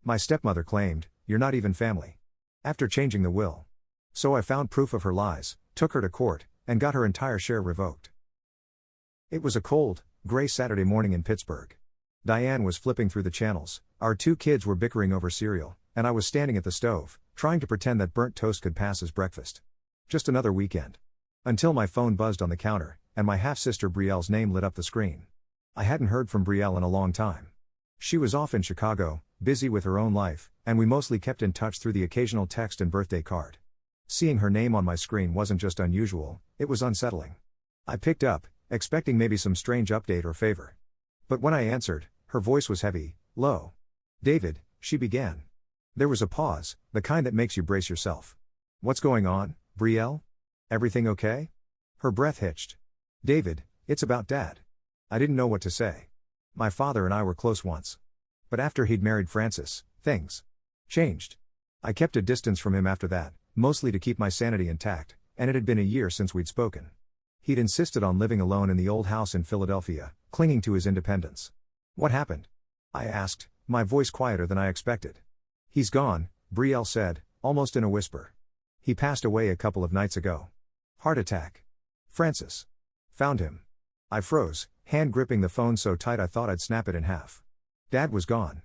My stepmother claimed, "You're not even family." After changing the will. So I found proof of her lies, took her to court, and got her entire share revoked. It was a cold, gray Saturday morning in Pittsburgh. Diane was flipping through the channels, our 2 kids were bickering over cereal, and I was standing at the stove, trying to pretend that burnt toast could pass as breakfast. Just another weekend. Until my phone buzzed on the counter, and my half-sister Brielle's name lit up the screen. I hadn't heard from Brielle in a long time. She was off in Chicago, busy with her own life, and we mostly kept in touch through the occasional text and birthday card. Seeing her name on my screen wasn't just unusual, it was unsettling. I picked up, expecting maybe some strange update or favor. But when I answered, her voice was heavy, low. "David," she began. There was a pause, the kind that makes you brace yourself. "What's going on, Brielle? Everything okay?" Her breath hitched. "David, it's about Dad." I didn't know what to say. My father and I were close once. But after he'd married Frances, things changed. I kept a distance from him after that, mostly to keep my sanity intact, and it had been a year since we'd spoken. He'd insisted on living alone in the old house in Philadelphia, clinging to his independence. "What happened?" I asked, my voice quieter than I expected. "He's gone," Brielle said, almost in a whisper. "He passed away a couple of nights ago. Heart attack." Frances found him. I froze, hand gripping the phone so tight I thought I'd snap it in half. Dad was gone.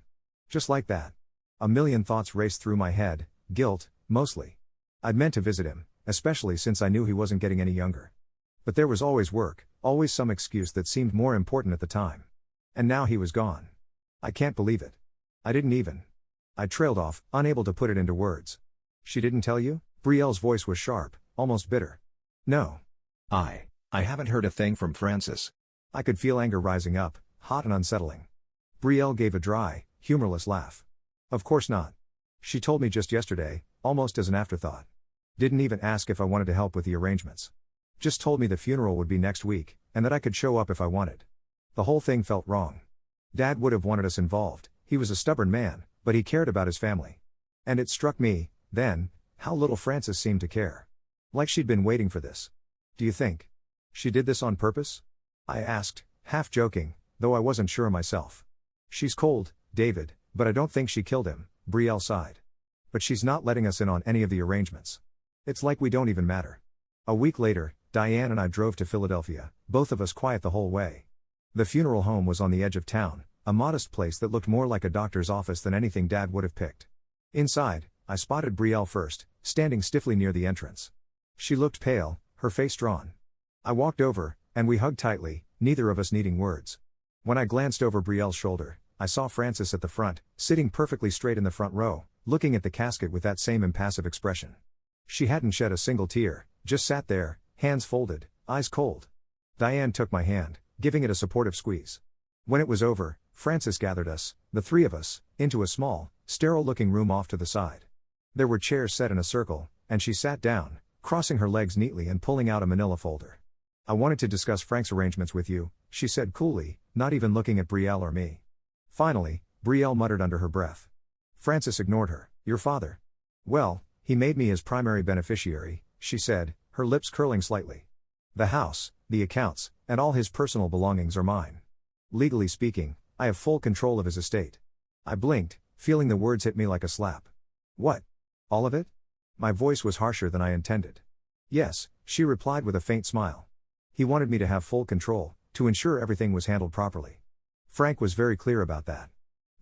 Just like that. A million thoughts raced through my head, guilt, mostly. I'd meant to visit him, especially since I knew he wasn't getting any younger. But there was always work, always some excuse that seemed more important at the time. And now he was gone. I can't believe it. I didn't even. I trailed off, unable to put it into words. "She didn't tell you?" Brielle's voice was sharp, almost bitter. "No. I haven't heard a thing from Frances." I could feel anger rising up, hot and unsettling. Brielle gave a dry, humorless laugh. "Of course not. She told me just yesterday, almost as an afterthought. Didn't even ask if I wanted to help with the arrangements. Just told me the funeral would be next week, and that I could show up if I wanted." The whole thing felt wrong. Dad would have wanted us involved, he was a stubborn man, but he cared about his family. And it struck me, then, how little Frances seemed to care. Like she'd been waiting for this. "Do you think she did this on purpose?" I asked, half joking, though I wasn't sure myself. "She's cold, David, but I don't think she killed him," Brielle sighed. "But she's not letting us in on any of the arrangements. It's like we don't even matter." A week later, Diane and I drove to Philadelphia, both of us quiet the whole way. The funeral home was on the edge of town, a modest place that looked more like a doctor's office than anything Dad would have picked. Inside, I spotted Brielle first, standing stiffly near the entrance. She looked pale, her face drawn. I walked over, and we hugged tightly, neither of us needing words. When I glanced over Brielle's shoulder, I saw Frances at the front, sitting perfectly straight in the front row, looking at the casket with that same impassive expression. She hadn't shed a single tear, just sat there, hands folded, eyes cold. Diane took my hand, giving it a supportive squeeze. When it was over, Frances gathered us, the 3 of us, into a small, sterile-looking room off to the side. There were chairs set in a circle, and she sat down, crossing her legs neatly and pulling out a manila folder. "I wanted to discuss Frank's arrangements with you," she said coolly, not even looking at Brielle or me. Finally, Brielle muttered under her breath. Frances ignored her. "Your father?" "Well, he made me his primary beneficiary," she said, her lips curling slightly. "The house, the accounts, and all his personal belongings are mine. Legally speaking, I have full control of his estate." I blinked, feeling the words hit me like a slap. "What? All of it?" My voice was harsher than I intended. "Yes," she replied with a faint smile. "He wanted me to have full control, to ensure everything was handled properly. Frank was very clear about that."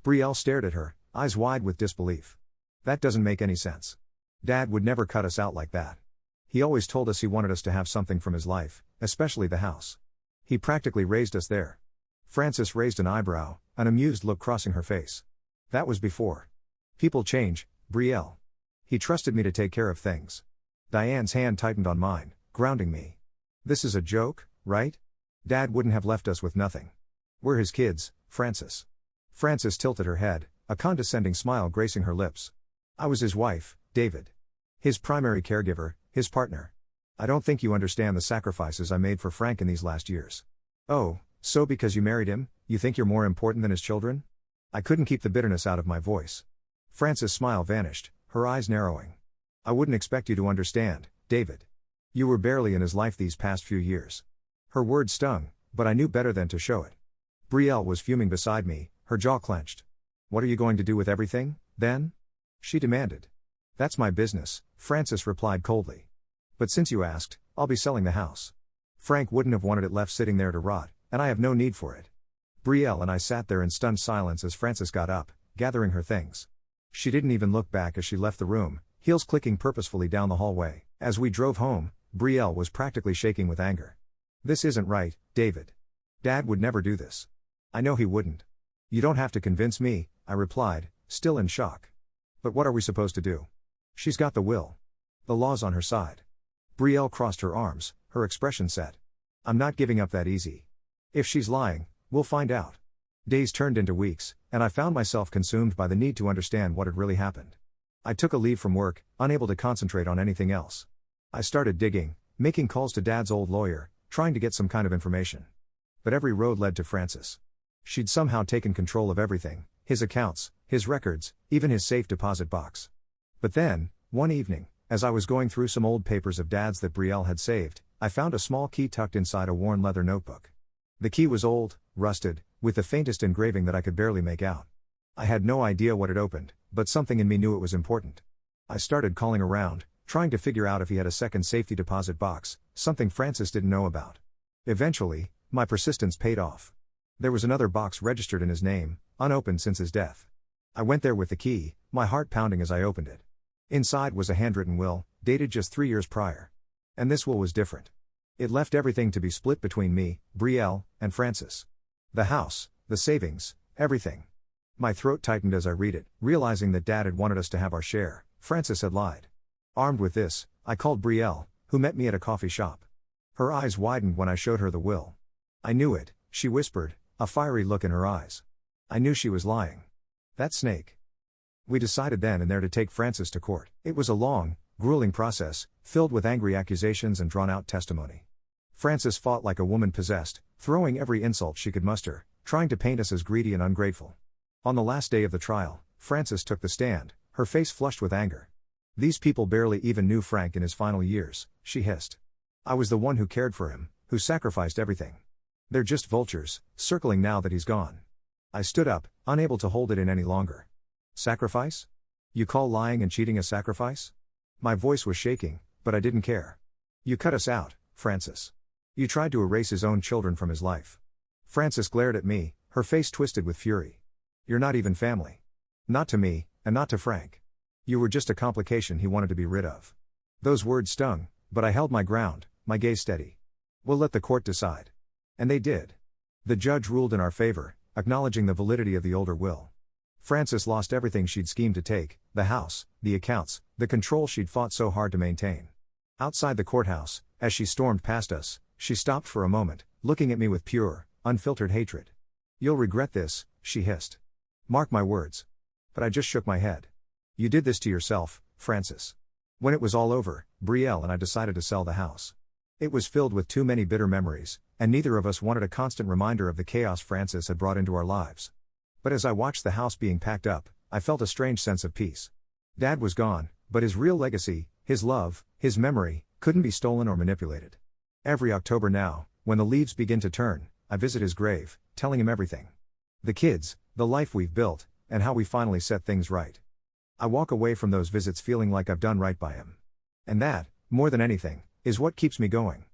Brielle stared at her, eyes wide with disbelief. "That doesn't make any sense. Dad would never cut us out like that. He always told us he wanted us to have something from his life, especially the house. He practically raised us there." Frances raised an eyebrow, an amused look crossing her face. "That was before. People change, Brielle. He trusted me to take care of things." Diane's hand tightened on mine, grounding me. "This is a joke, right? Dad wouldn't have left us with nothing. We're his kids, Frances." Frances tilted her head, a condescending smile gracing her lips. "I was his wife, David. His primary caregiver, his partner. I don't think you understand the sacrifices I made for Frank in these last years." "Oh, so because you married him, you think you're more important than his children?" I couldn't keep the bitterness out of my voice. Frances' smile vanished, her eyes narrowing. "I wouldn't expect you to understand, David. You were barely in his life these past few years." Her words stung, but I knew better than to show it. Brielle was fuming beside me, her jaw clenched. "What are you going to do with everything, Then? She demanded. That's my business, Francis replied coldly. But since you asked, I'll be selling the house. Frank wouldn't have wanted it left sitting there to rot, and I have no need for it. Brielle and I sat there in stunned silence as Frances got up, gathering her things. She didn't even look back as she left the room, heels clicking purposefully down the hallway. As we drove home, Brielle was practically shaking with anger. This isn't right, David. Dad would never do this. I know he wouldn't. You don't have to convince me, I replied, still in shock. But what are we supposed to do? She's got the will. The law's on her side. Brielle crossed her arms, her expression set. I'm not giving up that easy. If she's lying, we'll find out. Days turned into weeks, and I found myself consumed by the need to understand what had really happened. I took a leave from work, unable to concentrate on anything else. I started digging, making calls to Dad's old lawyer, trying to get some kind of information. But every road led to Frances. She'd somehow taken control of everything, his accounts, his records, even his safe deposit box. But then, one evening, as I was going through some old papers of Dad's that Brielle had saved, I found a small key tucked inside a worn leather notebook. The key was old, rusted, with the faintest engraving that I could barely make out. I had no idea what it opened, but something in me knew it was important. I started calling around, trying to figure out if he had a second safety deposit box, something Frances didn't know about. Eventually, my persistence paid off. There was another box registered in his name, unopened since his death. I went there with the key, my heart pounding as I opened it. Inside was a handwritten will, dated just 3 years prior. And this will was different. It left everything to be split between me, Brielle, and Frances. The house, the savings, everything. My throat tightened as I read it, realizing that Dad had wanted us to have our share. Frances had lied. Armed with this, I called Brielle, who met me at a coffee shop. Her eyes widened when I showed her the will. I knew it, she whispered, a fiery look in her eyes. I knew she was lying. That snake. We decided then and there to take Frances to court. It was a long, grueling process, filled with angry accusations and drawn-out testimony. Frances fought like a woman possessed, throwing every insult she could muster, trying to paint us as greedy and ungrateful. On the last day of the trial, Frances took the stand, her face flushed with anger. These people barely even knew Frank in his final years, she hissed. I was the one who cared for him, who sacrificed everything. They're just vultures, circling now that he's gone. I stood up, unable to hold it in any longer. Sacrifice? You call lying and cheating a sacrifice? My voice was shaking, but I didn't care. You cut us out, Frances. You tried to erase his own children from his life. Frances glared at me, her face twisted with fury. You're not even family. Not to me, and not to Frank. You were just a complication he wanted to be rid of. Those words stung, but I held my ground, my gaze steady. We'll let the court decide. And they did. The judge ruled in our favor, acknowledging the validity of the older will. Frances lost everything she'd schemed to take, the house, the accounts, the control she'd fought so hard to maintain. Outside the courthouse, as she stormed past us, she stopped for a moment, looking at me with pure, unfiltered hatred. You'll regret this, she hissed. Mark my words. But I just shook my head. You did this to yourself, Frances. When it was all over, Brielle and I decided to sell the house. It was filled with too many bitter memories, and neither of us wanted a constant reminder of the chaos Frances had brought into our lives. But as I watched the house being packed up, I felt a strange sense of peace. Dad was gone, but his real legacy, his love, his memory, couldn't be stolen or manipulated. Every October now, when the leaves begin to turn, I visit his grave, telling him everything. The kids, the life we've built, and how we finally set things right. I walk away from those visits feeling like I've done right by him. And that, more than anything, is what keeps me going.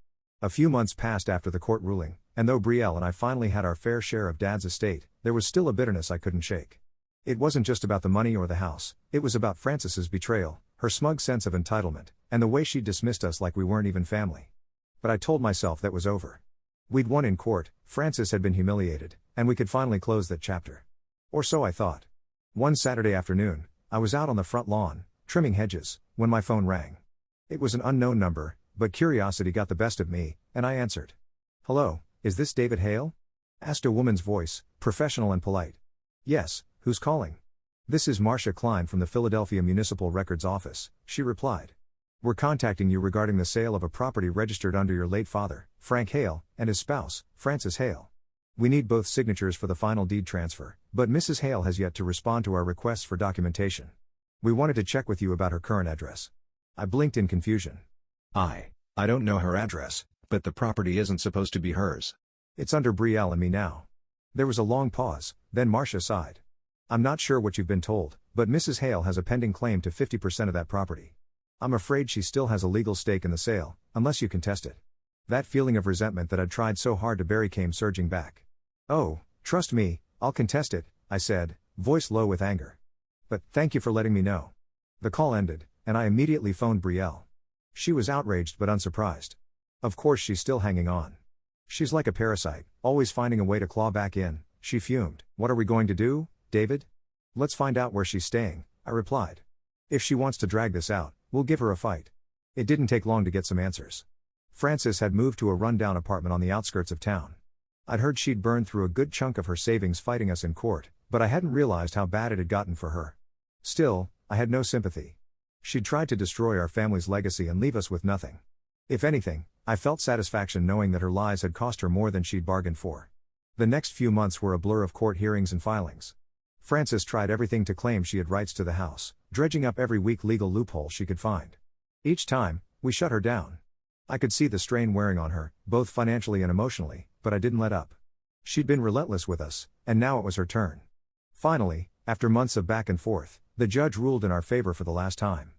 A few months passed after the court ruling, and though Brielle and I finally had our fair share of Dad's estate, there was still a bitterness I couldn't shake. It wasn't just about the money or the house, it was about Frances's betrayal, her smug sense of entitlement, and the way she dismissed us like we weren't even family. But I told myself that was over. We'd won in court, Frances had been humiliated, and we could finally close that chapter. Or so I thought. One Saturday afternoon, I was out on the front lawn, trimming hedges, when my phone rang. It was an unknown number, but curiosity got the best of me, and I answered. Hello, is this David Hale? Asked a woman's voice, professional and polite. Yes, who's calling? This is Marcia Klein from the Philadelphia Municipal Records Office, she replied. We're contacting you regarding the sale of a property registered under your late father, Frank Hale, and his spouse, Frances Hale. We need both signatures for the final deed transfer, but Mrs. Hale has yet to respond to our requests for documentation. We wanted to check with you about her current address. I blinked in confusion. I don't know her address, but the property isn't supposed to be hers. It's under Brielle and me now. There was a long pause, then Marcia sighed. I'm not sure what you've been told, but Mrs. Hale has a pending claim to 50% of that property. I'm afraid she still has a legal stake in the sale, unless you contest it. That feeling of resentment that I'd tried so hard to bury came surging back. Oh, trust me, I'll contest it, I said, voice low with anger. But, thank you for letting me know. The call ended, and I immediately phoned Brielle. She was outraged but unsurprised. Of course she's still hanging on. She's like a parasite, always finding a way to claw back in, she fumed. What are we going to do, David? Let's find out where she's staying, I replied. If she wants to drag this out, we'll give her a fight. It didn't take long to get some answers. Frances had moved to a rundown apartment on the outskirts of town. I'd heard she'd burned through a good chunk of her savings fighting us in court, but I hadn't realized how bad it had gotten for her. Still, I had no sympathy. She'd tried to destroy our family's legacy and leave us with nothing. If anything, I felt satisfaction knowing that her lies had cost her more than she'd bargained for. The next few months were a blur of court hearings and filings. Frances tried everything to claim she had rights to the house, dredging up every weak legal loophole she could find. Each time, we shut her down. I could see the strain wearing on her, both financially and emotionally, but I didn't let up. She'd been relentless with us, and now it was her turn. Finally, after months of back and forth, the judge ruled in our favor for the last time.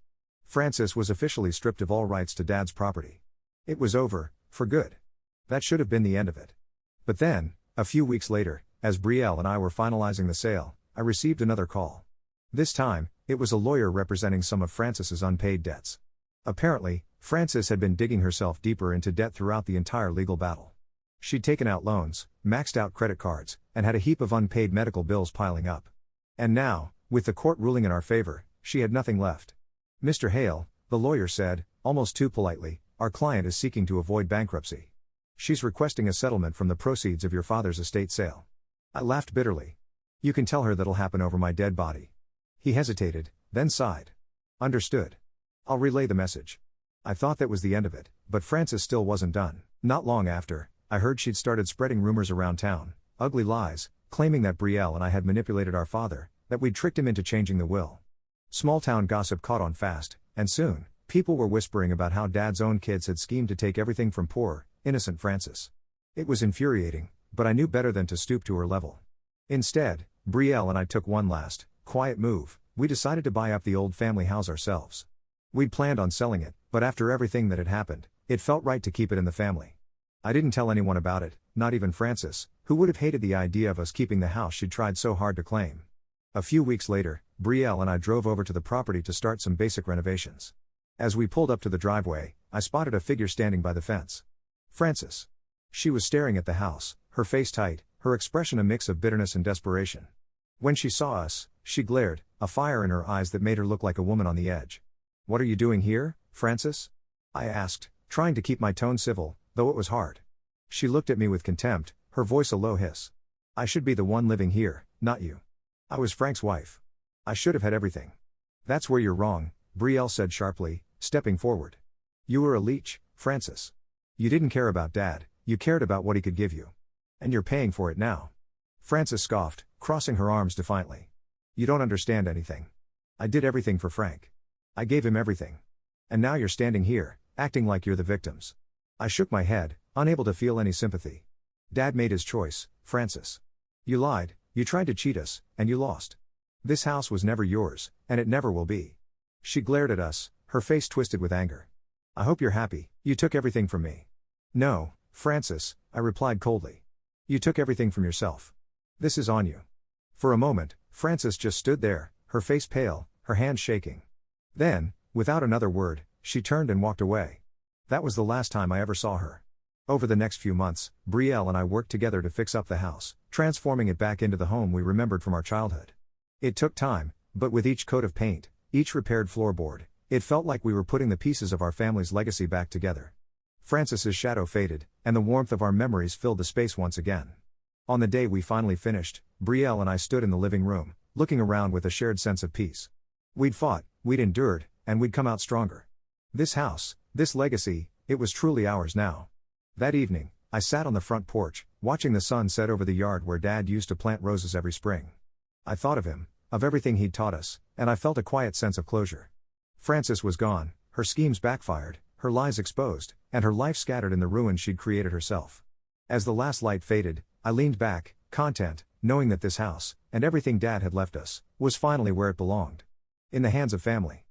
Frances was officially stripped of all rights to Dad's property. It was over, for good. That should have been the end of it. But then, a few weeks later, as Brielle and I were finalizing the sale, I received another call. This time, it was a lawyer representing some of Frances's unpaid debts. Apparently, Frances had been digging herself deeper into debt throughout the entire legal battle. She'd taken out loans, maxed out credit cards, and had a heap of unpaid medical bills piling up. And now, with the court ruling in our favor, she had nothing left. Mr. Hale, the lawyer said, almost too politely, our client is seeking to avoid bankruptcy. She's requesting a settlement from the proceeds of your father's estate sale. I laughed bitterly. You can tell her that'll happen over my dead body. He hesitated, then sighed. Understood. I'll relay the message. I thought that was the end of it, but Frances still wasn't done. Not long after, I heard she'd started spreading rumors around town, ugly lies, claiming that Brielle and I had manipulated our father, that we'd tricked him into changing the will. Small-town gossip caught on fast, and soon, people were whispering about how Dad's own kids had schemed to take everything from poor, innocent Frances. It was infuriating, but I knew better than to stoop to her level. Instead, Brielle and I took one last, quiet move. We decided to buy up the old family house ourselves. We'd planned on selling it, but after everything that had happened, it felt right to keep it in the family. I didn't tell anyone about it, not even Frances, who would have hated the idea of us keeping the house she'd tried so hard to claim. A few weeks later, Brielle and I drove over to the property to start some basic renovations. As we pulled up to the driveway, I spotted a figure standing by the fence. Frances. She was staring at the house, her face tight, her expression a mix of bitterness and desperation. When she saw us, she glared, a fire in her eyes that made her look like a woman on the edge. What are you doing here, Frances? I asked, trying to keep my tone civil, though it was hard. She looked at me with contempt, her voice a low hiss. I should be the one living here, not you. I was Frank's wife. I should have had everything. That's where you're wrong, Brielle said sharply, stepping forward. You were a leech, Frances. You didn't care about Dad, you cared about what he could give you. And you're paying for it now. Frances scoffed, crossing her arms defiantly. You don't understand anything. I did everything for Frank. I gave him everything. And now you're standing here, acting like you're the victims. I shook my head, unable to feel any sympathy. Dad made his choice, Frances. You lied, you tried to cheat us, and you lost. This house was never yours, and it never will be. She glared at us, her face twisted with anger. I hope you're happy, you took everything from me. No, Frances, I replied coldly. You took everything from yourself. This is on you. For a moment, Frances just stood there, her face pale, her hands shaking. Then, without another word, she turned and walked away. That was the last time I ever saw her. Over the next few months, Brielle and I worked together to fix up the house, transforming it back into the home we remembered from our childhood. It took time, but with each coat of paint, each repaired floorboard, it felt like we were putting the pieces of our family's legacy back together. Frances's shadow faded, and the warmth of our memories filled the space once again. On the day we finally finished, Brielle and I stood in the living room, looking around with a shared sense of peace. We'd fought, we'd endured, and we'd come out stronger. This house, this legacy, it was truly ours now. That evening, I sat on the front porch, watching the sun set over the yard where Dad used to plant roses every spring. I thought of him, of everything he'd taught us, and I felt a quiet sense of closure. Frances was gone, her schemes backfired, her lies exposed, and her life scattered in the ruins she'd created herself. As the last light faded, I leaned back, content, knowing that this house, and everything Dad had left us, was finally where it belonged. In the hands of family.